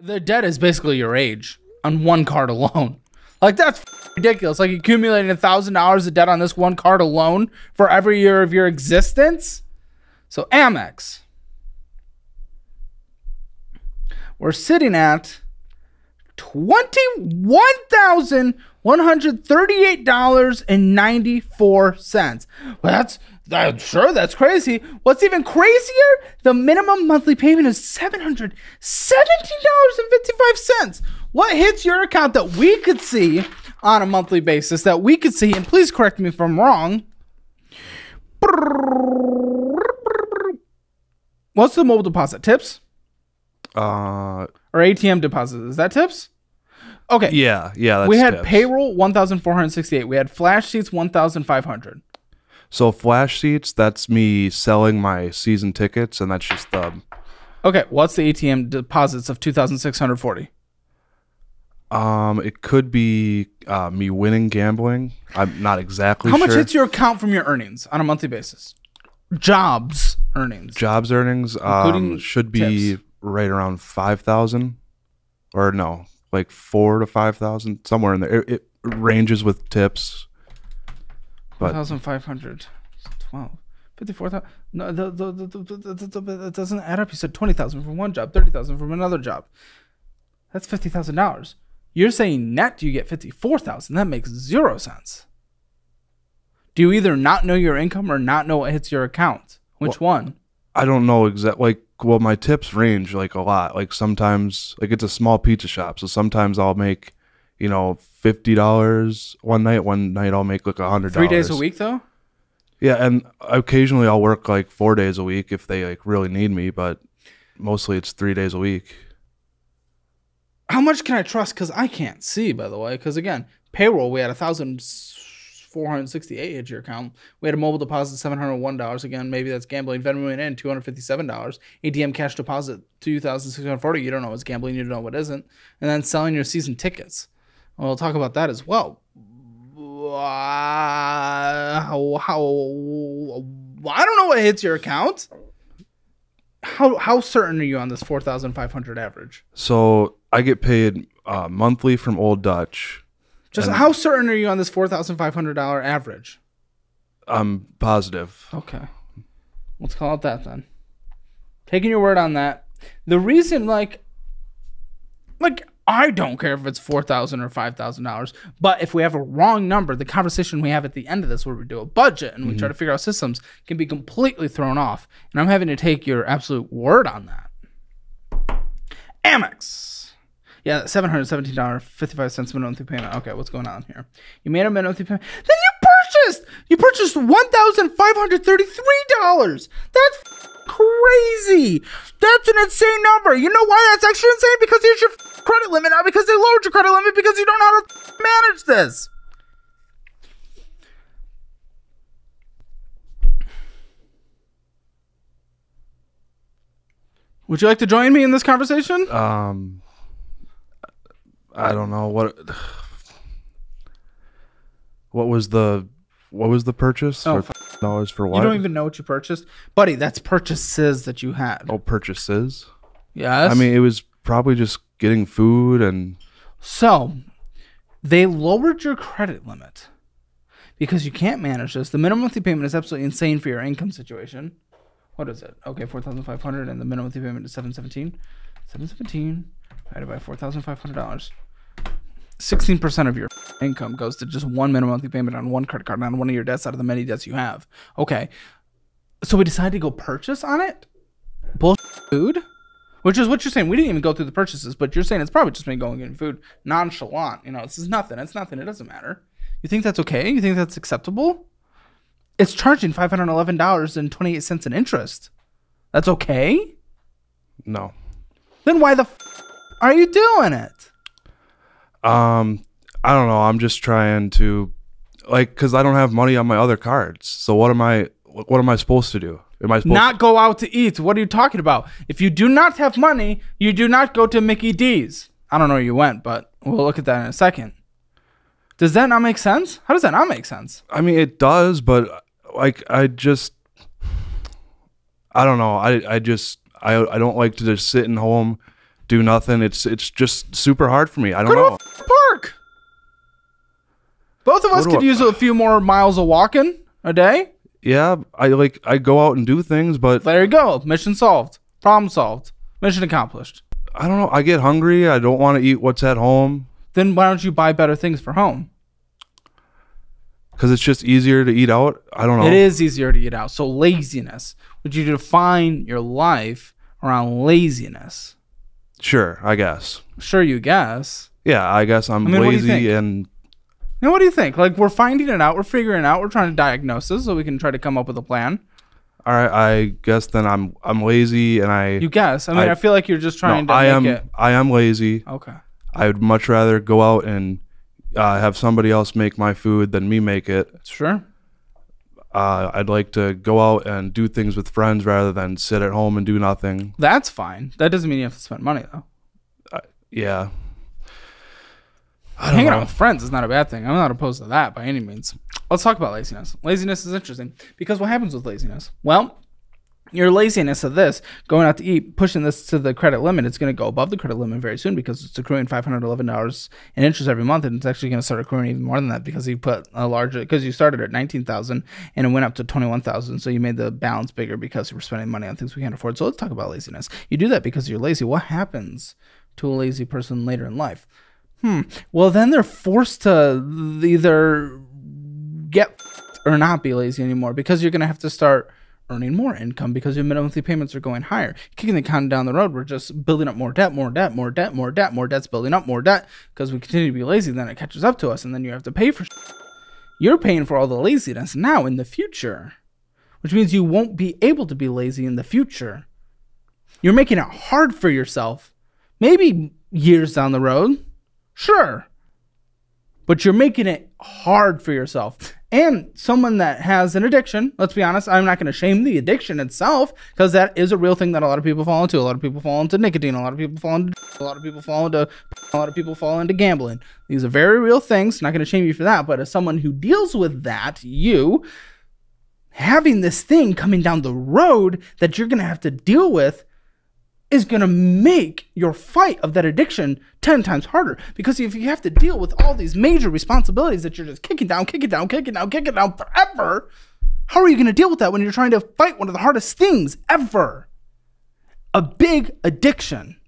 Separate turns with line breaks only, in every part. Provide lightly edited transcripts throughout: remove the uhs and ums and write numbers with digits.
The debt is basically your age on one card alone. Like, that's ridiculous. Like, accumulating $1,000 of debt on this one card alone for every year of your existence. So Amex, we're sitting at $21,138.94. Well, that's sure, that's crazy. What's even crazier? The minimum monthly payment is $717.55. What hits your account that we could see on a monthly basis, that we could see, and please correct me if I'm wrong. What's the mobile deposit? Tips? Or ATM deposits? Is that tips? Okay.
Yeah, that's
we had
tips.
payroll 1,468. We had flash seats 1,500.
So flash seats, that's me selling my season tickets, and that's just the.
Okay, what's the ATM deposits of 2,640?
It could be me winning gambling. I'm not exactly sure.
How much hits your account from your earnings on a monthly basis? Jobs earnings.
Jobs earnings should be right around 5,000, or no, like 4,000 to 5,000, somewhere in there. It ranges with tips.
1,500, 12, 54,000. No, that doesn't add up. You said 20,000 from one job, 30,000 from another job. That's $50,000. You're saying net you get 54,000. That makes zero sense. Do you either not know your income or not know what hits your account? Which one?
I don't know exactly. Well, my tips range like a lot. Like sometimes, like it's a small pizza shop, so sometimes I'll make, $50 one night. One night I'll make like $100.
3 days a week though?
Yeah, and occasionally I'll work like 4 days a week if they like really need me, but mostly it's 3 days a week.
How much can I trust? Because I can't see, by the way. Because again, payroll, we had 1,468 hit your account. We had a mobile deposit, $701. Again, maybe that's gambling. Venmo in, $257. ATM cash deposit, $2,640. You don't know what's gambling. You don't know what isn't. And then selling your season tickets. Well, we'll talk about that as well. I don't know what hits your account. How certain are you on this 4,500 average?
So I get paid monthly from Old Dutch.
Just how certain are you on this $4,500 average?
I'm positive.
Okay. Let's call it that then. Taking your word on that. The reason, like I don't care if it's $4,000 or $5,000, but if we have a wrong number, the conversation we have at the end of this where we do a budget and we try to figure out systems can be completely thrown off. And I'm having to take your absolute word on that. Amex. Yeah, $717.55 minimum payment. Okay, what's going on here? You made a minimum payment. Then you purchased $1,533. That's crazy. That's an insane number. You know why that's actually insane? Because here's your credit limit now, because they lowered your credit limit because you don't know how to manage this. Would you like to join me in this conversation?
I don't know what was the purchase?
Oh,
$4 for what?
You don't even know what you purchased, buddy. That's purchases that you had.
Oh, purchases.
Yes.
I mean, it was probably just getting food and.
So, they lowered your credit limit because you can't manage this. The minimum monthly payment is absolutely insane for your income situation. What is it? Okay, 4,500, and the minimum monthly payment is 717. 717 divided by $4,500. 16% of your income goes to just one minimum monthly payment on one credit card, on one of your debts out of the many debts you have. Okay, so we decided to go purchase on it. Bullshit food, which is what you're saying. We didn't even go through the purchases, but you're saying it's probably just me going and getting food nonchalant. This is nothing. It's nothing. It doesn't matter. You think that's okay? You think that's acceptable? It's charging $511.28 in interest. That's okay?
No.
Then why the are you doing it?
I don't know. I'm just trying to, because I don't have money on my other cards. So what am I supposed to do? Am I supposed
not go out to eat? What are you talking about? If you do not have money, you do not go to Mickey D's. I don't know where you went, but we'll look at that in a second. Does that not make sense? How does that not make sense?
I mean, it does, but I don't know. I don't like to just sit in home do nothing. It's just super hard for me. I don't
Go
know.
to a park. Both of us could use a few more miles of walking a day.
Yeah, I go out and do things, but
there you go. Mission solved. Problem solved. Mission accomplished.
I don't know. I get hungry. I don't want to eat what's at home.
Then why don't you buy better things for home?
Because it's just easier to eat out. I don't know.
It is easier to eat out. So laziness. Would you define your life around laziness?
Sure, I guess.
Sure, you guess.
Yeah, I guess I'm lazy and...
Now, what do you think? Like, we're finding it out. We're figuring it out. We're trying to diagnose this so we can try to come up with a plan.
All right, I guess then I'm lazy and I...
You guess. I mean, I feel like you're just trying to make it...
I am lazy.
Okay.
I would much rather go out and have somebody else make my food than me make it.
Sure.
I'd like to go out and do things with friends rather than sit at home and do nothing.
That's fine. That doesn't mean you have to spend money, though.
Yeah.
Hanging out with friends is not a bad thing. I'm not opposed to that by any means. Let's talk about laziness. Laziness is interesting because what happens with laziness? Well, your laziness of this, going out to eat, pushing this to the credit limit, it's going to go above the credit limit very soon because it's accruing $511 in interest every month, and it's actually going to start accruing even more than that because you put a larger, because you started at $19,000 and it went up to $21,000, so you made the balance bigger because you were spending money on things we can't afford. So let's talk about laziness. You do that because you're lazy. What happens to a lazy person later in life? Well, then they're forced to either get or not be lazy anymore because you're going to have to start earning more income because your monthly payments are going higher. Kicking the can down the road, we're just building up more debt, more debt, more debt, more debt, more debt's building up more debt because we continue to be lazy. Then it catches up to us and then you have to pay for You're paying for all the laziness now in the future, which means you won't be able to be lazy in the future. You're making it hard for yourself. Maybe years down the road. Sure. But you're making it hard for yourself. And someone that has an addiction, let's be honest, I'm not going to shame the addiction itself because that is a real thing that a lot of people fall into. A lot of people fall into nicotine. A lot of people fall into a lot of people fall into gambling. These are very real things. Not going to shame you for that. But as someone who deals with that, you having this thing coming down the road that you're going to have to deal with is going to make your fight of that addiction 10 times harder. Because if you have to deal with all these major responsibilities that you're just kicking down forever, how are you going to deal with that when you're trying to fight one of the hardest things ever? A big addiction.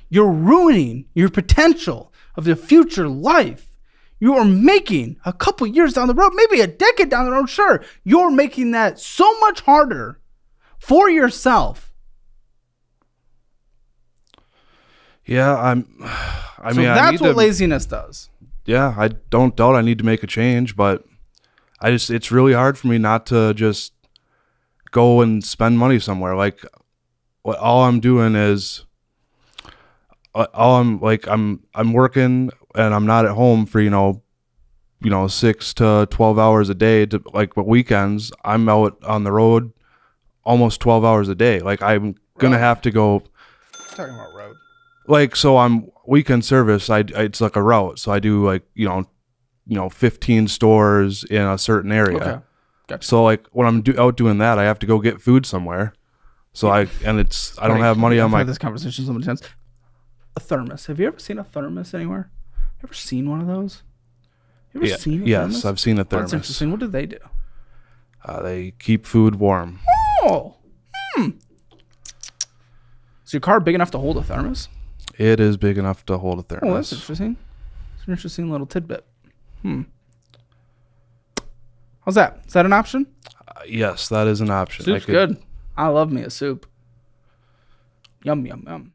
You're ruining your potential of your future life. You are making a couple years down the road, maybe a decade down the road, sure, you're making that so much harder for yourself.
Yeah, I mean,
that's what laziness does.
Yeah, I don't doubt I need to make a change, but it's really hard for me not to just go and spend money somewhere. Like, all I'm doing is, I'm working and I'm not at home for 6 to 12 hours a day. But weekends I'm out on the road almost 12 hours a day. Like, I'm gonna have to go.
Talking about road.
Like, so I'm weekend service. It's like a route. So I do 15 stores in a certain area.
Okay. Gotcha.
So like when I'm out doing that, I have to go get food somewhere. So I don't have money on my.
I've had this conversation so many times. A thermos. Have you ever seen a thermos anywhere? Ever seen one of those? You ever seen a thermos?
Yes, I've seen a thermos.
That's interesting. What do they do?
They keep food warm.
Oh. Is your car big enough to hold a thermos?
It is big enough to hold a thermos.
Oh, that's interesting. It's an interesting little tidbit. How's that? Is that an option?
Yes, that is an option.
Soup's good. I love me a soup. Yum, yum, yum.